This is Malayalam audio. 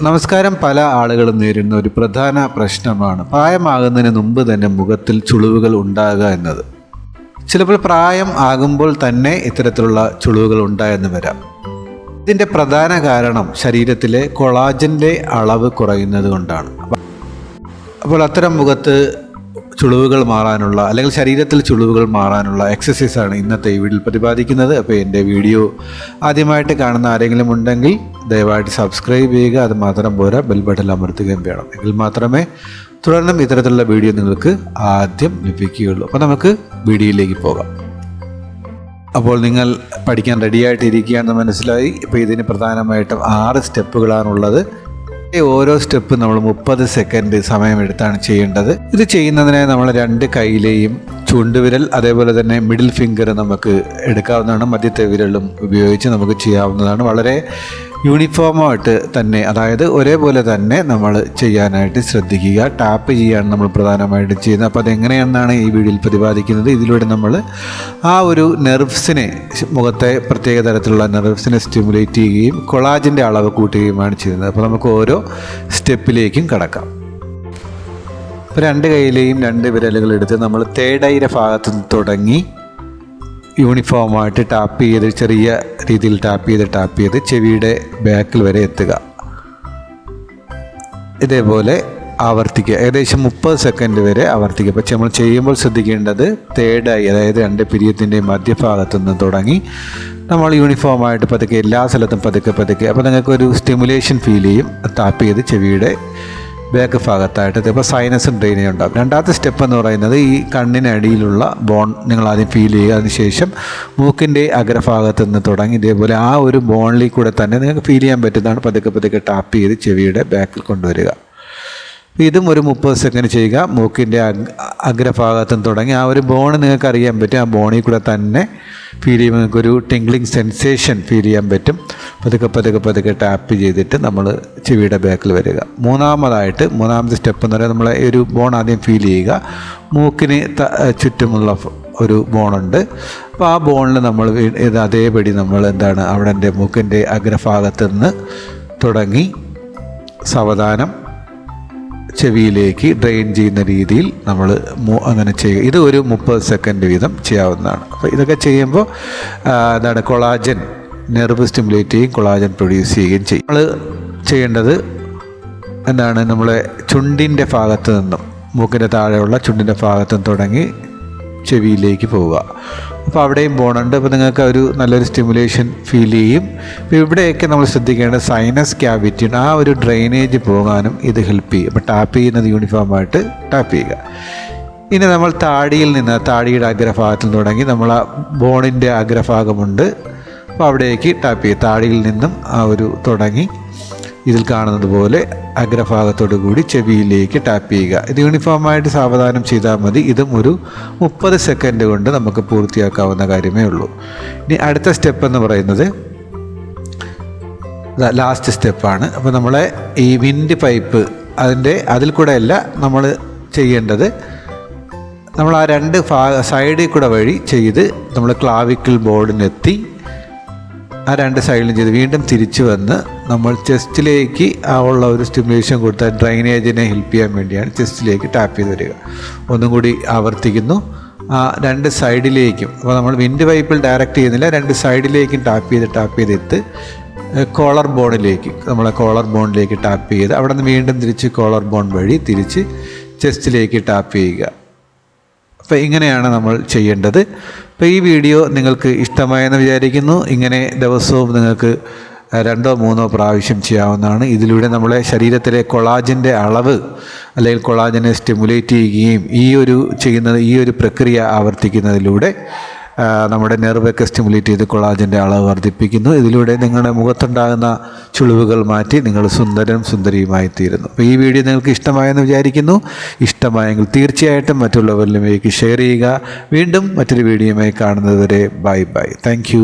നമസ്കാരം. പല ആളുകളും നേരിടുന്ന ഒരു പ്രധാന പ്രശ്നമാണ് പ്രായമാകുന്നതിന് മുമ്പ് തന്നെ മുഖത്തിൽ ചുളിവുകൾ ഉണ്ടാകുക എന്നത്. ചിലപ്പോൾ പ്രായം ആകുമ്പോൾ തന്നെ ഇത്തരത്തിലുള്ള ചുളിവുകൾ ഉണ്ടായെന്ന് വരാം. ഇതിൻ്റെ പ്രധാന കാരണം ശരീരത്തിലെ കൊളാജൻ്റെ അളവ് കുറയുന്നത് കൊണ്ടാണ്. അപ്പോൾ അത്തരം മുഖത്ത് ചുളിവുകൾ മാറാനുള്ള അല്ലെങ്കിൽ ശരീരത്തിൽ ചുളിവുകൾ മാറാനുള്ള എക്സസൈസാണ് ഇന്നത്തെ ഈ വീഡിയോയിൽ പ്രതിപാദിക്കുന്നത്. അപ്പോൾ എൻ്റെ വീഡിയോ ആദ്യമായിട്ട് കാണുന്ന ആരെങ്കിലും ഉണ്ടെങ്കിൽ ദയവായിട്ട് സബ്സ്ക്രൈബ് ചെയ്യുക. അത് മാത്രം പോരാ, ബെൽ ബട്ടൺ അമർത്തുകയും വേണം. എങ്കിൽ മാത്രമേ തുടർന്നും ഇത്തരത്തിലുള്ള വീഡിയോ നിങ്ങൾക്ക് ആദ്യം ലഭിക്കുകയുള്ളൂ. അപ്പോൾ നമുക്ക് വീഡിയോയിലേക്ക് പോകാം. അപ്പോൾ നിങ്ങൾ പഠിക്കാൻ റെഡിയായിട്ടിരിക്കുകയാണെന്ന് മനസ്സിലായി. ഇപ്പോൾ ഇതിന് പ്രധാനമായിട്ടും 6 സ്റ്റെപ്പുകളാണുള്ളത്. ഓരോ സ്റ്റെപ്പ് നമ്മൾ 30 സെക്കൻഡ് സമയമെടുത്താണ് ചെയ്യേണ്ടത്. ഇത് ചെയ്യുന്നതിനായി നമ്മൾ 2 കൈയിലെയും ചൂണ്ടുവിരൽ അതേപോലെ തന്നെ മിഡിൽ ഫിംഗർ നമുക്ക് എടുക്കാവുന്നതാണ്. മധ്യത്തെ വിരലും ഉപയോഗിച്ച് നമുക്ക് ചെയ്യാവുന്നതാണ്. വളരെ യൂണിഫോമായിട്ട് തന്നെ, അതായത് ഒരേപോലെ തന്നെ നമ്മൾ ചെയ്യാനായിട്ട് ശ്രദ്ധിക്കുക. ടാപ്പ് ചെയ്യാണ് നമ്മൾ പ്രധാനമായിട്ടും ചെയ്യുന്നത്. അപ്പോൾ അതെങ്ങനെയാണെന്നാണ് ഈ വീഡിയോയിൽ പ്രതിപാദിക്കുന്നത്. ഇതിലൂടെ നമ്മൾ ആ ഒരു നെർവ്സിനെ, മുഖത്തെ പ്രത്യേക തരത്തിലുള്ള നെർവ്സിനെ സ്റ്റിമുലേറ്റ് ചെയ്യുകയും കൊളാജൻ്റെ അളവ് കൂട്ടുകയുമാണ് ചെയ്യുന്നത്. അപ്പോൾ നമുക്ക് ഓരോ സ്റ്റെപ്പിലേക്കും കടക്കാം. ഇപ്പോൾ 2 കൈയിലെയും 2 വിരലുകൾ എടുത്ത് നമ്മൾ തേർഡ് ഐയുടെ ഭാഗത്ത് നിന്ന് തുടങ്ങി യൂണിഫോമായിട്ട് ടാപ്പ് ചെയ്ത്, ചെറിയ രീതിയിൽ ടാപ്പ് ചെയ്ത് ചെവിയുടെ ബാക്കിൽ വരെ എത്തുക. ഇതേപോലെ ആവർത്തിക്കുക. ഏകദേശം 30 സെക്കൻഡ് വരെ ആവർത്തിക്കുക. പക്ഷെ നമ്മൾ ചെയ്യുമ്പോൾ ശ്രദ്ധിക്കേണ്ടത് തേർഡ് ഐ, അതായത് 2 പിരിയത്തിൻ്റെ മധ്യഭാഗത്തു നിന്ന് തുടങ്ങി നമ്മൾ യൂണിഫോമായിട്ട് പതുക്കെ എല്ലാ സ്ഥലത്തും പതുക്കെ അപ്പോൾ നിങ്ങൾക്കൊരു സ്റ്റിമുലേഷൻ ഫീൽ ചെയ്യും. ടാപ്പ് ചെയ്ത് ചെവിയുടെ ബാക്ക് ഭാഗത്തായിട്ട് ഇപ്പോൾ സൈനസും ഡ്രെയിനേജ് ഉണ്ടാകും. 2ാമത്തെ സ്റ്റെപ്പ് എന്ന് പറയുന്നത് ഈ കണ്ണിനടിയിലുള്ള ബോൺ നിങ്ങൾ ആദ്യം ഫീൽ ചെയ്യുക. അതിനുശേഷം മൂക്കിൻ്റെ അഗ്രഭാഗത്ത് നിന്ന് തുടങ്ങി ഇതേപോലെ ആ ഒരു ബോണിൽ കൂടെ തന്നെ നിങ്ങൾക്ക് ഫീൽ ചെയ്യാൻ പറ്റുന്നതാണ്. പതുക്കെ ടാപ്പ് ചെയ്ത് ചെവിയുടെ ബാക്കിൽ കൊണ്ടുവരിക. ഇതും ഒരു 30 സെക്കൻഡ് ചെയ്യുക. മൂക്കിൻ്റെ അഗ്രഭാഗത്തും തുടങ്ങി ആ ഒരു ബോൺ നിങ്ങൾക്ക് അറിയാൻ പറ്റും. ആ ബോണിൽ കൂടെ തന്നെ ഫീൽ ചെയ്യുമ്പോൾ നിങ്ങൾക്കൊരു ടിംഗ്ലിംഗ് സെൻസേഷൻ ഫീൽ ചെയ്യാൻ പറ്റും. പതുക്കെ ടാപ്പ് ചെയ്തിട്ട് നമ്മൾ ചെവിയുടെ ബാക്കിൽ വരിക. മൂന്നാമത്തെ സ്റ്റെപ്പ് എന്ന് പറയുന്നത് നമ്മൾ ഒരു ബോൺ ആദ്യം ഫീൽ ചെയ്യുക. മൂക്കിന് ചുറ്റുമുള്ള ഒരു ബോണുണ്ട്. അപ്പോൾ ആ ബോണിൽ നമ്മൾ അതേപടി നമ്മൾ അവിടെ മൂക്കിൻ്റെ അഗ്രഭാഗത്ത് നിന്ന് തുടങ്ങി സാവധാനം ചെവിയിലേക്ക് ഡ്രെയിൻ ചെയ്യുന്ന രീതിയിൽ നമ്മൾ അങ്ങനെ ചെയ്യുക. ഇത് ഒരു 30 സെക്കൻഡ് വീതം ചെയ്യാവുന്നതാണ്. അപ്പോൾ ഇതൊക്കെ ചെയ്യുമ്പോൾ കൊളാജൻ നെർവ് സ്റ്റിമുലേറ്റ് ചെയ്യും, കൊളാജൻ പ്രൊഡ്യൂസ് ചെയ്യുകയും ചെയ്യും. നമ്മൾ ചെയ്യേണ്ടത് നമ്മളെ ചുണ്ടിൻ്റെ ഭാഗത്ത് നിന്നും, മൂക്കിൻ്റെ താഴെയുള്ള ചുണ്ടിൻ്റെ ഭാഗത്ത് നിന്ന് തുടങ്ങി ചെവിയിലേക്ക് പോവുക. അപ്പോൾ അവിടെയും ബോണുണ്ട്. അപ്പോൾ നിങ്ങൾക്ക് ഒരു നല്ലൊരു സ്റ്റിമുലേഷൻ ഫീൽ ചെയ്യും. ഇപ്പോൾ ഇവിടെയൊക്കെ നമ്മൾ ശ്രദ്ധിക്കേണ്ടത് സൈനസ് ക്യാവിറ്റിയാണ്. ആ ഒരു ഡ്രെയിനേജ് പോകാനും ഇത് ഹെൽപ്പ് ചെയ്യും. അപ്പോൾ ടാപ്പ് ചെയ്യുന്നത് യൂണിഫോമായിട്ട് ടാപ്പ് ചെയ്യുക. ഇനി നമ്മൾ താടിയുടെ അഗ്രഭാഗത്തിൽ തുടങ്ങി നമ്മൾ ആ ബോണിൻ്റെ അഗ്രഭാഗമുണ്ട്. അപ്പോൾ അവിടേക്ക് ടാപ്പ് ചെയ്യുക. താടിയിൽ നിന്നും ആ ഒരു തുടങ്ങി ഇതിൽ കാണുന്നത് പോലെ അഗ്രഭാഗത്തോടു കൂടി ചെവിയിലേക്ക് ടാപ്പ് ചെയ്യുക. ഇത് യൂണിഫോമായിട്ട് സാവധാനം ചെയ്താൽ മതി. ഇതും ഒരു 30 സെക്കൻഡ് കൊണ്ട് നമുക്ക് പൂർത്തിയാക്കാവുന്ന കാര്യമേ ഉള്ളൂ. ഇനി അടുത്ത സ്റ്റെപ്പ് എന്ന് പറയുന്നത് ലാസ്റ്റ് സ്റ്റെപ്പാണ്. അപ്പോൾ നമ്മളെ ഈ വിൻഡ് പൈപ്പ് അതിൽ കൂടെ അല്ല നമ്മൾ ചെയ്യേണ്ടത്. നമ്മൾ ആ 2 സൈഡിൽ കൂടെ വഴി ചെയ്ത് നമ്മൾ ക്ലാവിക്കിൾ ബോർഡിനെത്തി ആ 2 സൈഡിലും ചെയ്ത് വീണ്ടും തിരിച്ചു വന്ന് നമ്മൾ ചെസ്റ്റിലേക്ക് ഉള്ള ഒരു സ്റ്റിമുലേഷൻ കൊടുത്താൽ ഡ്രൈനേജിനെ ഹെൽപ്പ് ചെയ്യാൻ വേണ്ടിയാണ് ചെസ്റ്റിലേക്ക് ടാപ്പ് ചെയ്ത് വരിക. ഒന്നും കൂടി ആവർത്തിക്കുന്നു. ആ 2 സൈഡിലേക്കും, അപ്പോൾ നമ്മൾ വിൻഡ് പൈപ്പിൽ ഡയറക്റ്റ് ചെയ്യുന്നില്ല, 2 സൈഡിലേക്കും ടാപ്പ് ചെയ്തിട്ട് കോളർ ബോണിലേക്ക് ടാപ്പ് ചെയ്ത് അവിടെ നിന്ന് വീണ്ടും തിരിച്ച് കോളർ ബോൺ വഴി തിരിച്ച് ചെസ്റ്റിലേക്ക് ടാപ്പ് ചെയ്യുക. അപ്പോൾ ഇങ്ങനെയാണ് നമ്മൾ ചെയ്യേണ്ടത്. അപ്പോൾ ഈ വീഡിയോ നിങ്ങൾക്ക് ഇഷ്ടമായെന്ന് വിചാരിക്കുന്നു. ഇങ്ങനെ ദിവസവും നിങ്ങൾക്ക് 2-3 പ്രാവശ്യം ചെയ്യാവുന്നതാണ്. ഇതിലൂടെ നമ്മളെ ശരീരത്തിലെ കൊളാജൻ്റെ അളവ് അല്ലെങ്കിൽ കൊളാജനെ സ്റ്റിമുലേറ്റ് ചെയ്യുകയും ഈ ഒരു പ്രക്രിയ ആവർത്തിക്കുന്നതിലൂടെ നമ്മുടെ നെർവൊക്കെ സ്റ്റിമുലേറ്റ് ചെയ്ത് കൊളാജൻ്റെ അളവ് വർദ്ധിപ്പിക്കുന്നു. ഇതിലൂടെ നിങ്ങളുടെ മുഖത്തുണ്ടാകുന്ന ചുളിവുകൾ മാറ്റി നിങ്ങൾ സുന്ദരിയുമായി തീരുന്നു. അപ്പോൾ ഈ വീഡിയോ നിങ്ങൾക്ക് ഇഷ്ടമായെന്ന് വിചാരിക്കുന്നു. ഇഷ്ടമായെങ്കിൽ തീർച്ചയായിട്ടും മറ്റുള്ളവരിലേക്ക് ഷെയർ ചെയ്യുക. വീണ്ടും മറ്റൊരു വീഡിയോയുമായി കാണുന്നത് വരെ ബൈ. Thank you.